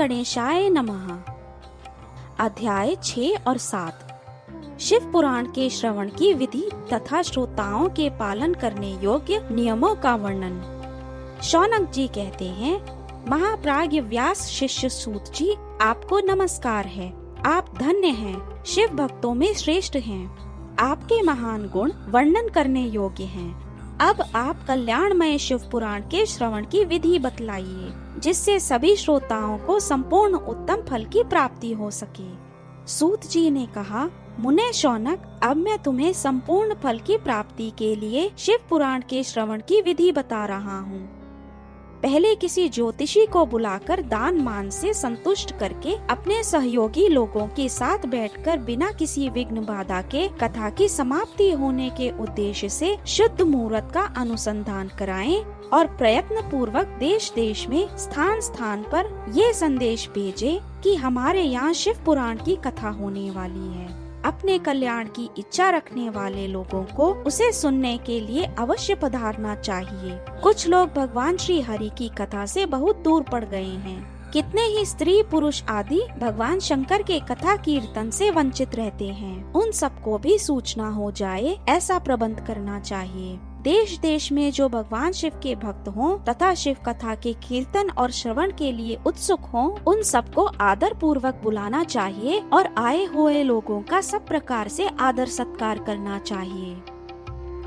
गणेशाय नमः। अध्याय 6 और 7 शिव पुराण के श्रवण की विधि तथा श्रोताओं के पालन करने योग्य नियमों का वर्णन। शौनक जी कहते हैं, महाप्राज्ञ व्यास शिष्य सूत जी, आपको नमस्कार है। आप धन्य हैं, शिव भक्तों में श्रेष्ठ हैं। आपके महान गुण वर्णन करने योग्य हैं। अब आप कल्याणमय शिव पुराण के श्रवण की विधि बतलाइए, जिससे सभी श्रोताओं को संपूर्ण उत्तम फल की प्राप्ति हो सके। सूत जी ने कहा, मुने शौनक, अब मैं तुम्हें संपूर्ण फल की प्राप्ति के लिए शिव पुराण के श्रवण की विधि बता रहा हूँ। पहले किसी ज्योतिषी को बुलाकर दान मान से संतुष्ट करके अपने सहयोगी लोगों के साथ बैठकर बिना किसी विघ्न बाधा के कथा की समाप्ति होने के उद्देश्य से शुद्ध मुहूर्त का अनुसंधान कराएं और प्रयत्न पूर्वक देश देश में स्थान स्थान पर ये संदेश भेजें कि हमारे यहाँ शिव पुराण की कथा होने वाली है। अपने कल्याण की इच्छा रखने वाले लोगों को उसे सुनने के लिए अवश्य पधारना चाहिए। कुछ लोग भगवान श्री हरि की कथा से बहुत दूर पड़ गए हैं। कितने ही स्त्री पुरुष आदि भगवान शंकर के कथा कीर्तन से वंचित रहते हैं। उन सबको भी सूचना हो जाए, ऐसा प्रबंध करना चाहिए। देश देश में जो भगवान शिव के भक्त हों तथा शिव कथा के कीर्तन और श्रवण के लिए उत्सुक हों, उन सबको आदर पूर्वक बुलाना चाहिए और आए हुए लोगों का सब प्रकार से आदर सत्कार करना चाहिए।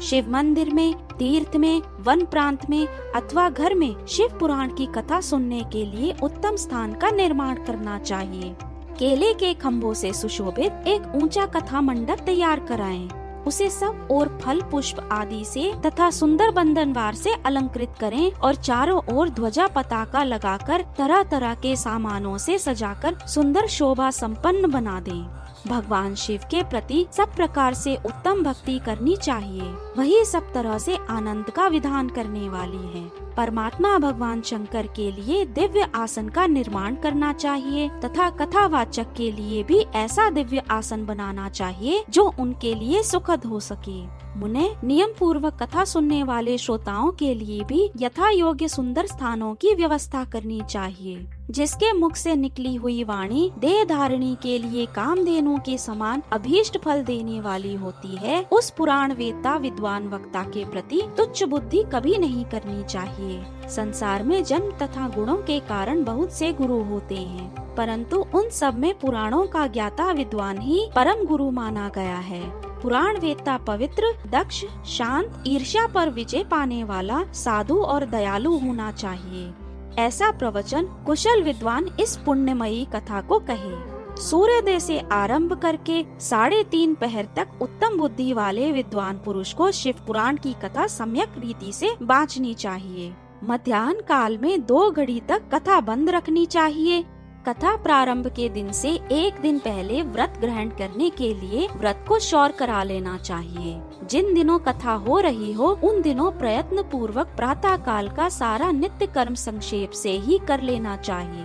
शिव मंदिर में, तीर्थ में, वन प्रांत में अथवा घर में शिव पुराण की कथा सुनने के लिए उत्तम स्थान का निर्माण करना चाहिए। केले के खम्भों से सुशोभित एक ऊंचा कथा मंडप तैयार कराएं। उसे सब और फल पुष्प आदि से तथा सुंदर बंधनवार से अलंकृत करें और चारों ओर ध्वजा पताका लगाकर तरह तरह के सामानों से सजाकर सुंदर शोभा संपन्न बना दें। भगवान शिव के प्रति सब प्रकार से उत्तम भक्ति करनी चाहिए। वही सब तरह से आनंद का विधान करने वाली है। परमात्मा भगवान शंकर के लिए दिव्य आसन का निर्माण करना चाहिए तथा कथावाचक के लिए भी ऐसा दिव्य आसन बनाना चाहिए जो उनके लिए सुखद हो सके। मुने, नियम पूर्वक कथा सुनने वाले श्रोताओं के लिए भी यथा योग्य सुंदर स्थानों की व्यवस्था करनी चाहिए। जिसके मुख से निकली हुई वाणी देह धारणी के लिए कामधेनु के समान अभीष्ट फल देने वाली होती है, उस पुराण वेत्ता विद्वान वक्ता के प्रति तुच्छ बुद्धि कभी नहीं करनी चाहिए। संसार में जन्म तथा गुणों के कारण बहुत से गुरु होते हैं, परंतु उन सब में पुराणों का ज्ञाता विद्वान ही परम गुरु माना गया है। पुराण वेत्ता पवित्र, दक्ष, शांत, ईर्ष्या पर विजय पाने वाला, साधु और दयालु होना चाहिए। ऐसा प्रवचन कुशल विद्वान इस पुण्यमयी कथा को कहे। सूर्योदय से आरंभ करके 3:30 पहर तक उत्तम बुद्धि वाले विद्वान पुरुष को शिव पुराण की कथा सम्यक रीति से बांचनी चाहिए। मध्याह्न काल में 2 घड़ी तक कथा बंद रखनी चाहिए। कथा प्रारंभ के दिन से 1 दिन पहले व्रत ग्रहण करने के लिए व्रत को शौर करा लेना चाहिए। जिन दिनों कथा हो रही हो उन दिनों प्रयत्न पूर्वक प्रातः काल का सारा नित्य कर्म संक्षेप से ही कर लेना चाहिए।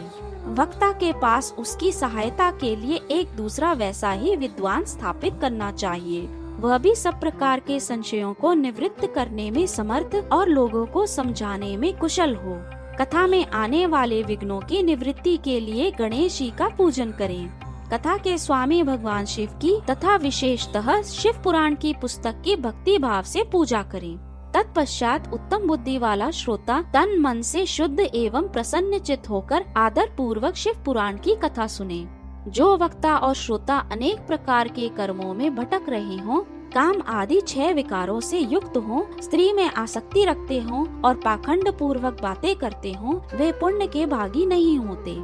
वक्ता के पास उसकी सहायता के लिए एक दूसरा वैसा ही विद्वान स्थापित करना चाहिए। वह भी सब प्रकार के संशयों को निवृत्त करने में समर्थ और लोगों को समझाने में कुशल हो। कथा में आने वाले विघ्नों की निवृत्ति के लिए गणेश जी का पूजन करें। कथा के स्वामी भगवान शिव की तथा विशेषतः शिव पुराण की पुस्तक की भक्ति भाव से पूजा करें। तत्पश्चात उत्तम बुद्धि वाला श्रोता तन मन से शुद्ध एवं प्रसन्न चित्त होकर आदर पूर्वक शिव पुराण की कथा सुने। जो वक्ता और श्रोता अनेक प्रकार के कर्मों में भटक रहे हों, काम आदि 6 विकारों से युक्त हों, स्त्री में आसक्ति रखते हों और पाखंड पूर्वक बातें करते हों, वे पुण्य के भागी नहीं होते।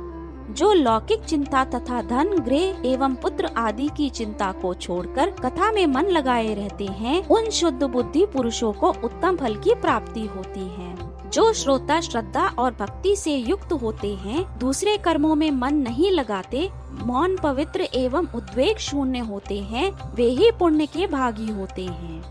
जो लौकिक चिंता तथा धन, गृह एवं पुत्र आदि की चिंता को छोड़कर कथा में मन लगाए रहते हैं, उन शुद्ध बुद्धि पुरुषों को उत्तम फल की प्राप्ति होती है। जो श्रोता श्रद्धा और भक्ति से युक्त होते हैं, दूसरे कर्मों में मन नहीं लगाते, मौन, पवित्र एवं उद्वेग शून्य होते हैं, वे ही पुण्य के भागी होते हैं।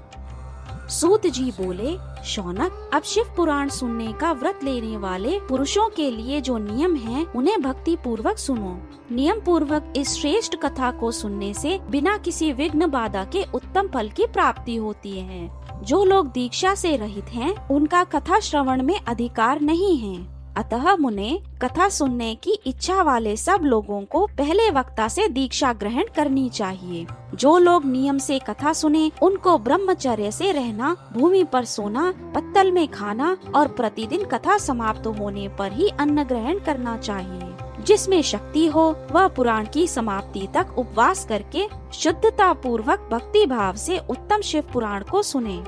सूत जी बोले, शौनक, अब शिव पुराण सुनने का व्रत लेने वाले पुरुषों के लिए जो नियम हैं, उन्हें भक्ति पूर्वक सुनो। नियम पूर्वक इस श्रेष्ठ कथा को सुनने से बिना किसी विघ्न बाधा के उत्तम फल की प्राप्ति होती है। जो लोग दीक्षा से रहित हैं, उनका कथा श्रवण में अधिकार नहीं है। अतः मुने कथा सुनने की इच्छा वाले सब लोगों को पहले वक्ता से दीक्षा ग्रहण करनी चाहिए। जो लोग नियम से कथा सुने उनको ब्रह्मचर्य से रहना, भूमि पर सोना, पत्तल में खाना और प्रतिदिन कथा समाप्त होने पर ही अन्न ग्रहण करना चाहिए। जिसमें शक्ति हो वह पुराण की समाप्ति तक उपवास करके शुद्धता पूर्वक भक्ति भाव से उत्तम शिव पुराण को सुने।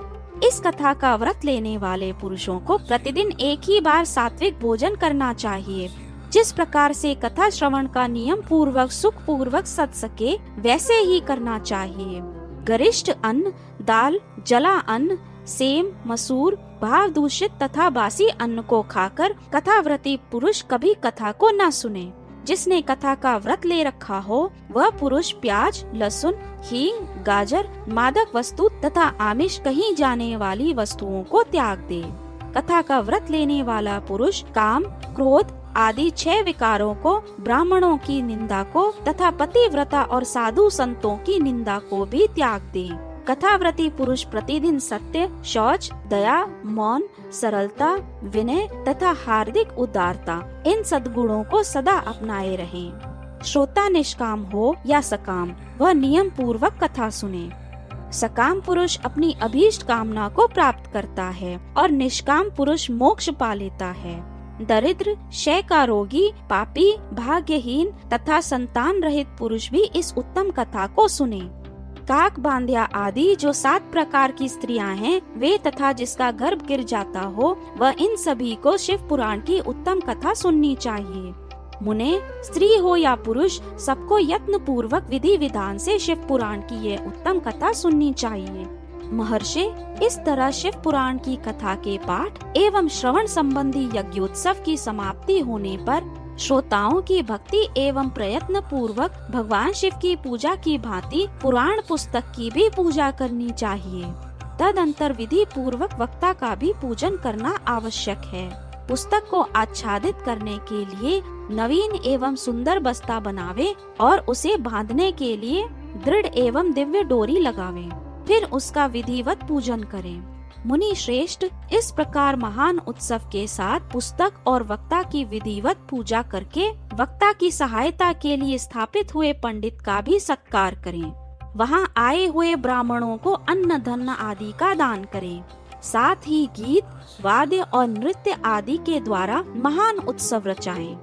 इस कथा का व्रत लेने वाले पुरुषों को प्रतिदिन एक ही बार सात्विक भोजन करना चाहिए। जिस प्रकार से कथा श्रवण का नियम पूर्वक सुख पूर्वक सध सके वैसे ही करना चाहिए। गरिष्ठ अन्न, दाल, जला अन्न, सेम, मसूर, भाव दूषित तथा बासी अन्न को खाकर कथाव्रती पुरुष कभी कथा को न सुने। जिसने कथा का व्रत ले रखा हो वह पुरुष प्याज, लहसुन, हींग, गाजर, मादक वस्तु तथा आमिष कहीं जाने वाली वस्तुओं को त्याग दे। कथा का व्रत लेने वाला पुरुष काम, क्रोध आदि 6 विकारों को, ब्राह्मणों की निंदा को तथा पतिव्रता और साधु संतों की निंदा को भी त्याग दे। कथाव्रती पुरुष प्रतिदिन सत्य, शौच, दया, मौन, सरलता, विनय तथा हार्दिक उदारता इन सद्गुणों को सदा अपनाए रहें। श्रोता निष्काम हो या सकाम वह नियम पूर्वक कथा सुने। सकाम पुरुष अपनी अभीष्ट कामना को प्राप्त करता है और निष्काम पुरुष मोक्ष पा लेता है। दरिद्र, क्षय का रोगी, पापी, भाग्यहीन तथा संतान रहित पुरुष भी इस उत्तम कथा को सुने। काक, बांध्या आदि जो 7 प्रकार की स्त्रियां हैं वे तथा जिसका गर्भ गिर जाता हो वह इन सभी को शिव पुराण की उत्तम कथा सुननी चाहिए। मुने, स्त्री हो या पुरुष सबको यत्न पूर्वक विधि विधान से शिव पुराण की ये उत्तम कथा सुननी चाहिए। महर्षि, इस तरह शिव पुराण की कथा के पाठ एवं श्रवण संबंधी यज्ञोत्सव की समाप्ति होने पर श्रोताओं की भक्ति एवं प्रयत्न पूर्वक भगवान शिव की पूजा की भांति पुराण पुस्तक की भी पूजा करनी चाहिए। तदंतर विधि पूर्वक वक्ता का भी पूजन करना आवश्यक है। पुस्तक को आच्छादित करने के लिए नवीन एवं सुंदर बस्ता बनावे और उसे बांधने के लिए दृढ़ एवं दिव्य डोरी लगावे, फिर उसका विधिवत पूजन करें। मुनि श्रेष्ठ, इस प्रकार महान उत्सव के साथ पुस्तक और वक्ता की विधिवत पूजा करके वक्ता की सहायता के लिए स्थापित हुए पंडित का भी सत्कार करें। वहां आए हुए ब्राह्मणों को अन्न धन आदि का दान करें। साथ ही गीत, वाद्य और नृत्य आदि के द्वारा महान उत्सव रचाएं।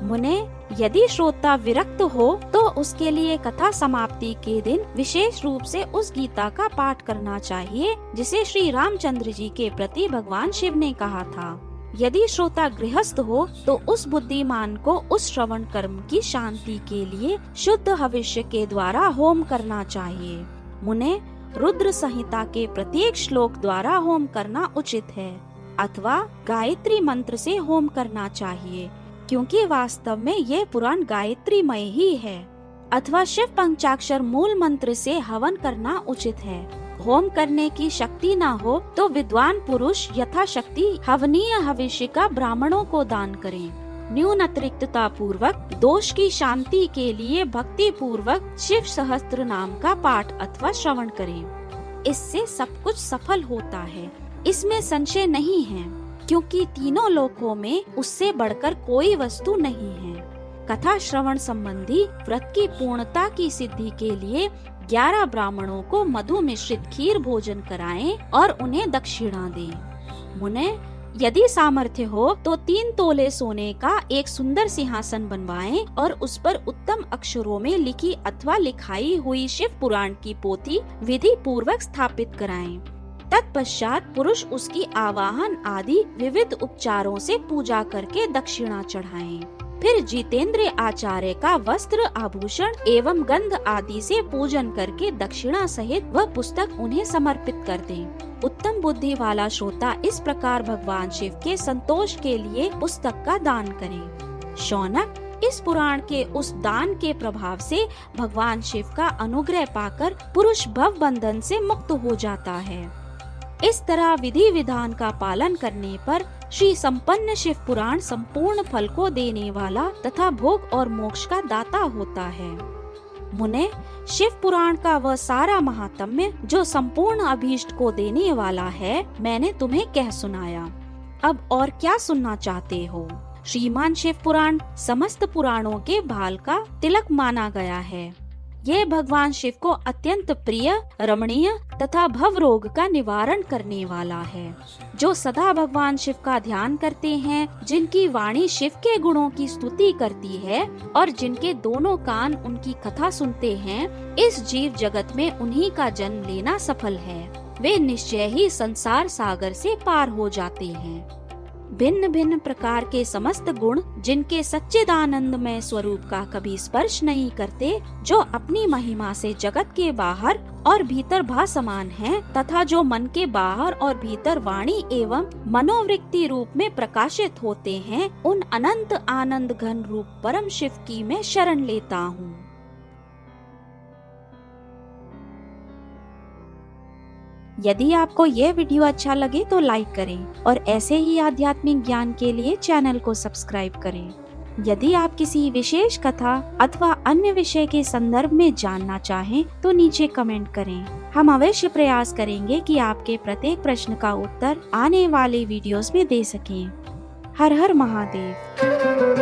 मुने, यदि श्रोता विरक्त हो तो उसके लिए कथा समाप्ति के दिन विशेष रूप से उस गीता का पाठ करना चाहिए जिसे श्री रामचंद्र जी के प्रति भगवान शिव ने कहा था। यदि श्रोता गृहस्थ हो तो उस बुद्धिमान को उस श्रवण कर्म की शांति के लिए शुद्ध हविष्य के द्वारा होम करना चाहिए। मुने, रुद्र संहिता के प्रत्येक श्लोक द्वारा होम करना उचित है अथवा गायत्री मंत्र से होम करना चाहिए, क्योंकि वास्तव में ये पुराण गायत्रीमय ही है। अथवा शिव पंचाक्षर मूल मंत्र से हवन करना उचित है। होम करने की शक्ति न हो तो विद्वान पुरुष यथाशक्ति हवनीय हविष्य का ब्राह्मणों को दान करें। न्यून अतिरिक्तता पूर्वक दोष की शांति के लिए भक्ति पूर्वक शिव सहस्त्र नाम का पाठ अथवा श्रवण करें। इससे सब कुछ सफल होता है, इसमें संशय नहीं है, क्योंकि तीनों लोकों में उससे बढ़कर कोई वस्तु नहीं है। कथा श्रवण संबंधी व्रत की पूर्णता की सिद्धि के लिए 11 ब्राह्मणों को मधु मिश्रित खीर भोजन कराएं और उन्हें दक्षिणा दें। मुने, यदि सामर्थ्य हो तो 3 तोले सोने का एक सुंदर सिंहासन बनवाएं और उस पर उत्तम अक्षरों में लिखी अथवा लिखाई हुई शिव पुराण की पोथी विधि पूर्वक स्थापित कराएं। तत्पश्चात पुरुष उसकी आवाहन आदि विविध उपचारों से पूजा करके दक्षिणा चढ़ाएं। फिर जितेंद्र आचार्य का वस्त्र, आभूषण एवं गंध आदि से पूजन करके दक्षिणा सहित वह पुस्तक उन्हें समर्पित कर दें। उत्तम बुद्धि वाला श्रोता इस प्रकार भगवान शिव के संतोष के लिए पुस्तक का दान करे। शौनक, इस पुराण के उस दान के प्रभाव से भगवान शिव का अनुग्रह पाकर पुरुष भव बंधन से मुक्त हो जाता है। इस तरह विधि विधान का पालन करने पर श्री संपन्न शिव पुराण संपूर्ण फल को देने वाला तथा भोग और मोक्ष का दाता होता है। मुने, शिव पुराण का वह सारा महात्म्य जो संपूर्ण अभीष्ट को देने वाला है मैंने तुम्हें कह सुनाया। अब और क्या सुनना चाहते हो? श्रीमान शिव पुराण समस्त पुराणों के भाल का तिलक माना गया है। ये भगवान शिव को अत्यंत प्रिय, रमणीय तथा भव रोग का निवारण करने वाला है। जो सदा भगवान शिव का ध्यान करते हैं, जिनकी वाणी शिव के गुणों की स्तुति करती है और जिनके दोनों कान उनकी कथा सुनते हैं, इस जीव जगत में उन्हीं का जन्म लेना सफल है। वे निश्चय ही संसार सागर से पार हो जाते हैं। भिन्न भिन्न प्रकार के समस्त गुण जिनके सच्चिदानंदमय स्वरूप का कभी स्पर्श नहीं करते, जो अपनी महिमा से जगत के बाहर और भीतर भासमान हैं, तथा जो मन के बाहर और भीतर वाणी एवं मनोवृत्ति रूप में प्रकाशित होते हैं, उन अनंत आनंद घन रूप परम शिव की मैं शरण लेता हूँ। यदि आपको यह वीडियो अच्छा लगे तो लाइक करें और ऐसे ही आध्यात्मिक ज्ञान के लिए चैनल को सब्सक्राइब करें। यदि आप किसी विशेष कथा अथवा अन्य विषय के संदर्भ में जानना चाहें तो नीचे कमेंट करें। हम अवश्य प्रयास करेंगे कि आपके प्रत्येक प्रश्न का उत्तर आने वाले वीडियोस में दे सकें। हर हर महादेव।